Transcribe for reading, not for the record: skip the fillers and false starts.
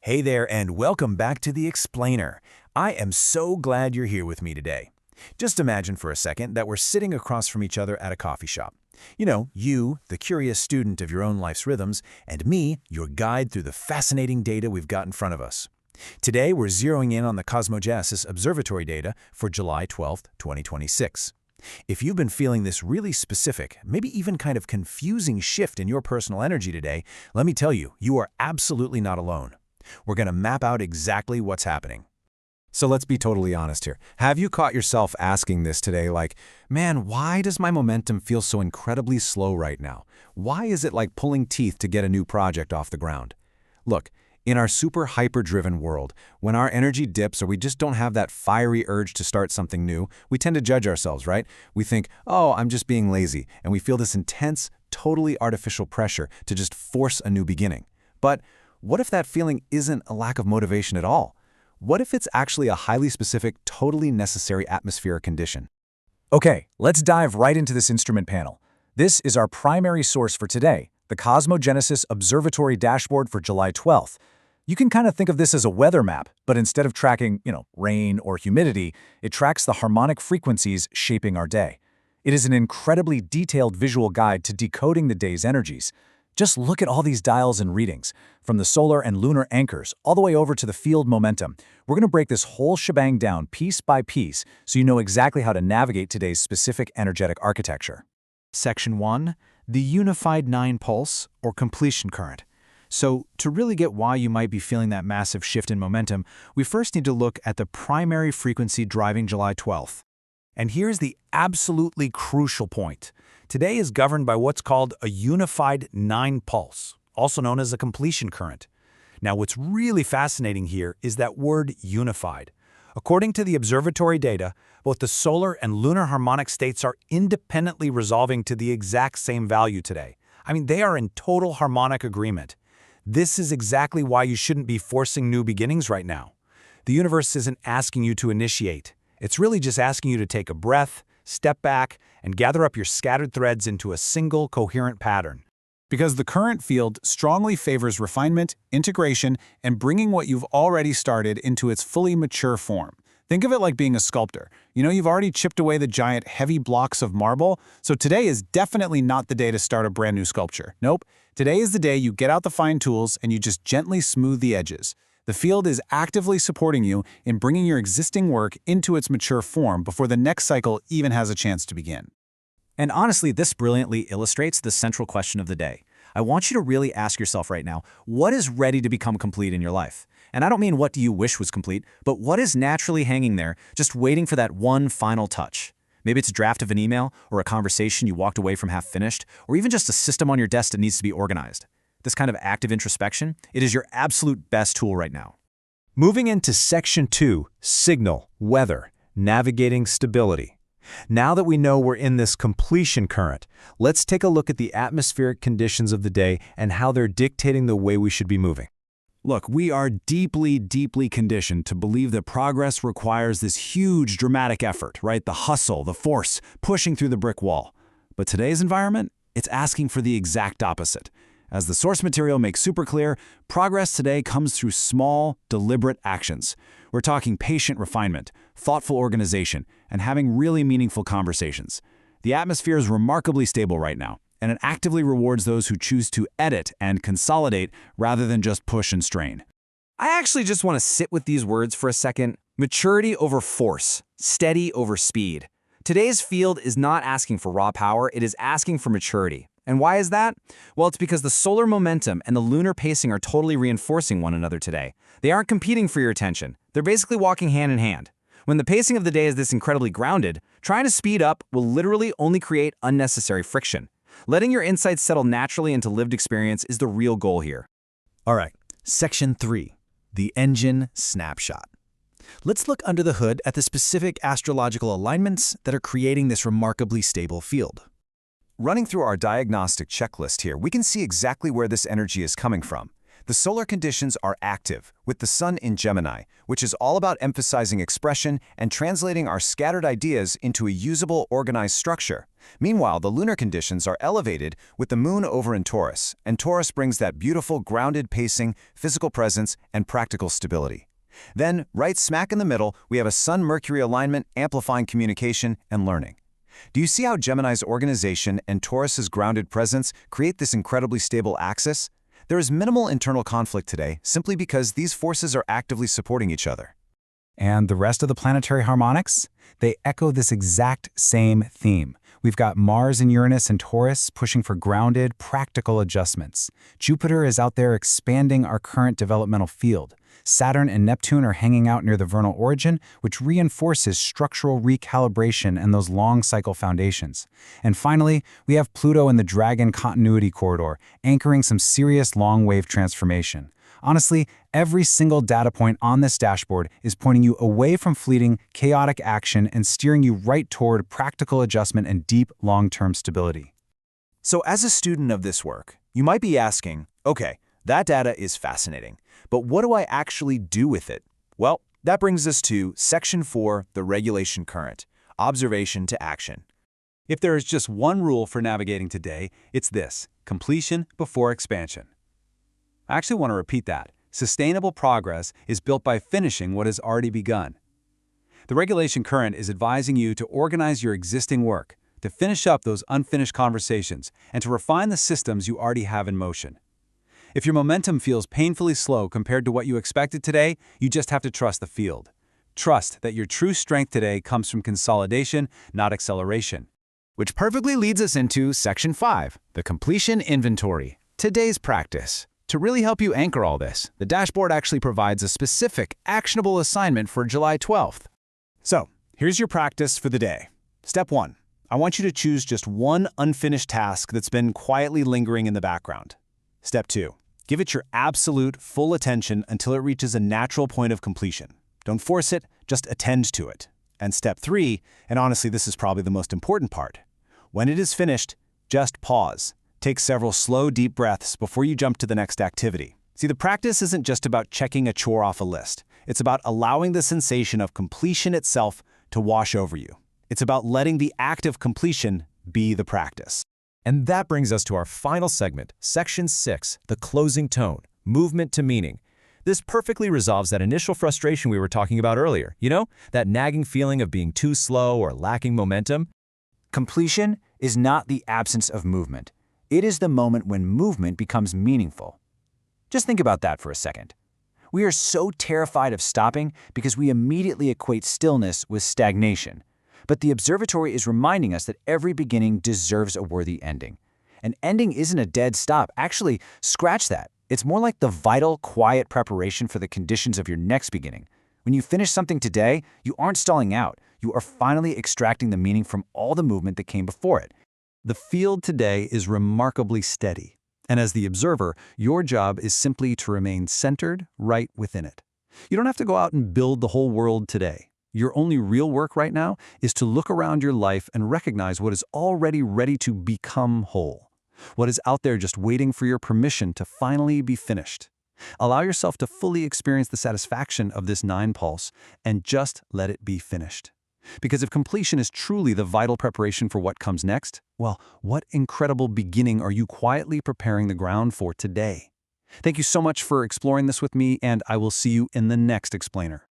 Hey there, and welcome back to The Explainer. I am so glad you're here with me today. Just imagine for a second that we're sitting across from each other at a coffee shop. You, the curious student of your own life's rhythms, and me, your guide through the fascinating data we've got in front of us. Today, we're zeroing in on the Cosmogenesis Observatory data for July 12, 2026. If you've been feeling this really specific, maybe even kind of confusing shift in your personal energy today, let me tell you, you are absolutely not alone. We're going to map out exactly what's happening. So let's be totally honest here. Have you caught yourself asking this today, like, man, why does my momentum feel so incredibly slow right now? Why is it like pulling teeth to get a new project off the ground? Look, in our super hyper-driven world, when our energy dips or we just don't have that fiery urge to start something new, we tend to judge ourselves, right? We think, oh, I'm just being lazy, and we feel this intense, totally artificial pressure to just force a new beginning. But what if that feeling isn't a lack of motivation at all? What if it's actually a highly specific, totally necessary atmospheric condition? Okay, let's dive right into this instrument panel. This is our primary source for today, the Cosmogenesis Observatory dashboard for July 12th. You can kind of think of this as a weather map, but instead of tracking, rain or humidity, it tracks the harmonic frequencies shaping our day. It is an incredibly detailed visual guide to decoding the day's energies. Just look at all these dials and readings, from the solar and lunar anchors all the way over to the field momentum. We're going to break this whole shebang down piece by piece so you know exactly how to navigate today's specific energetic architecture. Section 1, the Unified 9 Pulse, or Completion Current. So, to really get why you might be feeling that massive shift in momentum, we first need to look at the primary frequency driving July 12th. And here's the absolutely crucial point. Today is governed by what's called a Unified 9 Pulse, also known as a completion current. Now, what's really fascinating here is that word unified. According to the observatory data, both the solar and lunar harmonic states are independently resolving to the exact same value today. They are in total harmonic agreement. This is exactly why you shouldn't be forcing new beginnings right now. The universe isn't asking you to initiate. It's really just asking you to take a breath, step back, and gather up your scattered threads into a single, coherent pattern. Because the current field strongly favors refinement, integration, and bringing what you've already started into its fully mature form. Think of it like being a sculptor. You've already chipped away the giant, heavy blocks of marble, so today is definitely not the day to start a brand new sculpture. Nope. Today is the day you get out the fine tools and you just gently smooth the edges. The field is actively supporting you in bringing your existing work into its mature form before the next cycle even has a chance to begin. And honestly, this brilliantly illustrates the central question of the day. I want you to really ask yourself right now, what is ready to become complete in your life? And I don't mean what do you wish was complete, but what is naturally hanging there, just waiting for that one final touch? Maybe it's a draft of an email, or a conversation you walked away from half finished, or even just a system on your desk that needs to be organized. This kind of active introspection, it is your absolute best tool right now. Moving into Section 2, Signal, Weather, Navigating Stability. Now that we know we're in this completion current, let's take a look at the atmospheric conditions of the day and how they're dictating the way we should be moving. Look, we are deeply, deeply conditioned to believe that progress requires this huge, dramatic effort, right? The hustle, the force, pushing through the brick wall. But today's environment, it's asking for the exact opposite. As the source material makes super clear, progress today comes through small, deliberate actions. We're talking patient refinement, thoughtful organization, and having really meaningful conversations. The atmosphere is remarkably stable right now, and it actively rewards those who choose to edit and consolidate rather than just push and strain. I actually just want to sit with these words for a second. Maturity over force, steady over speed. Today's field is not asking for raw power, it is asking for maturity. And why is that? Well, it's because the solar momentum and the lunar pacing are totally reinforcing one another today. They aren't competing for your attention. They're basically walking hand in hand. When the pacing of the day is this incredibly grounded, trying to speed up will literally only create unnecessary friction. Letting your insights settle naturally into lived experience is the real goal here. All right, Section 3, the Engine Snapshot. Let's look under the hood at the specific astrological alignments that are creating this remarkably stable field. Running through our diagnostic checklist here, we can see exactly where this energy is coming from. The solar conditions are active, with the Sun in Gemini, which is all about emphasizing expression and translating our scattered ideas into a usable, organized structure. Meanwhile, the lunar conditions are elevated with the moon over in Taurus, and Taurus brings that beautiful grounded pacing, physical presence, and practical stability. Then, right smack in the middle, we have a Sun-Mercury alignment amplifying communication and learning. Do you see how Gemini's organization and Taurus's grounded presence create this incredibly stable axis? There is minimal internal conflict today simply because these forces are actively supporting each other. And the rest of the planetary harmonics? They echo this exact same theme. We've got Mars and Uranus and Taurus pushing for grounded, practical adjustments. Jupiter is out there expanding our current developmental field. Saturn and Neptune are hanging out near the vernal origin, which reinforces structural recalibration and those long-cycle foundations. And finally, we have Pluto in the Dragon continuity corridor, anchoring some serious long-wave transformation. Honestly, every single data point on this dashboard is pointing you away from fleeting, chaotic action and steering you right toward practical adjustment and deep, long-term stability. So as a student of this work, you might be asking, okay, that data is fascinating, but what do I actually do with it? Well, that brings us to Section 4, the regulation current, observation to action. If there is just one rule for navigating today, it's this: completion before expansion. I actually want to repeat that. Sustainable progress is built by finishing what has already begun. The regulation current is advising you to organize your existing work, to finish up those unfinished conversations, and to refine the systems you already have in motion. If your momentum feels painfully slow compared to what you expected today, you just have to trust the field. Trust that your true strength today comes from consolidation, not acceleration. Which perfectly leads us into Section 5, the completion inventory, today's practice. To really help you anchor all this, the dashboard actually provides a specific, actionable assignment for July 12th. So, here's your practice for the day. Step 1. I want you to choose just one unfinished task that's been quietly lingering in the background. Step 2. Give it your absolute, full attention until it reaches a natural point of completion. Don't force it, just attend to it. And Step 3, and honestly this is probably the most important part, when it is finished, just pause. Take several slow, deep breaths before you jump to the next activity. See, the practice isn't just about checking a chore off a list. It's about allowing the sensation of completion itself to wash over you. It's about letting the act of completion be the practice. And that brings us to our final segment, Section 6, the closing tone, movement to meaning. This perfectly resolves that initial frustration we were talking about earlier, that nagging feeling of being too slow or lacking momentum. Completion is not the absence of movement. It is the moment when movement becomes meaningful. Just think about that for a second. We are so terrified of stopping because we immediately equate stillness with stagnation. But the observatory is reminding us that every beginning deserves a worthy ending. An ending isn't a dead stop. Actually, scratch that. It's more like the vital, quiet preparation for the conditions of your next beginning. When you finish something today, you aren't stalling out. You are finally extracting the meaning from all the movement that came before it. The field today is remarkably steady, and as the observer, your job is simply to remain centered right within it. You don't have to go out and build the whole world today. Your only real work right now is to look around your life and recognize what is already ready to become whole, what is out there just waiting for your permission to finally be finished. Allow yourself to fully experience the satisfaction of this 9 pulse and just let it be finished. Because if completion is truly the vital preparation for what comes next, well, what incredible beginning are you quietly preparing the ground for today? Thank you so much for exploring this with me, and I will see you in the next explainer.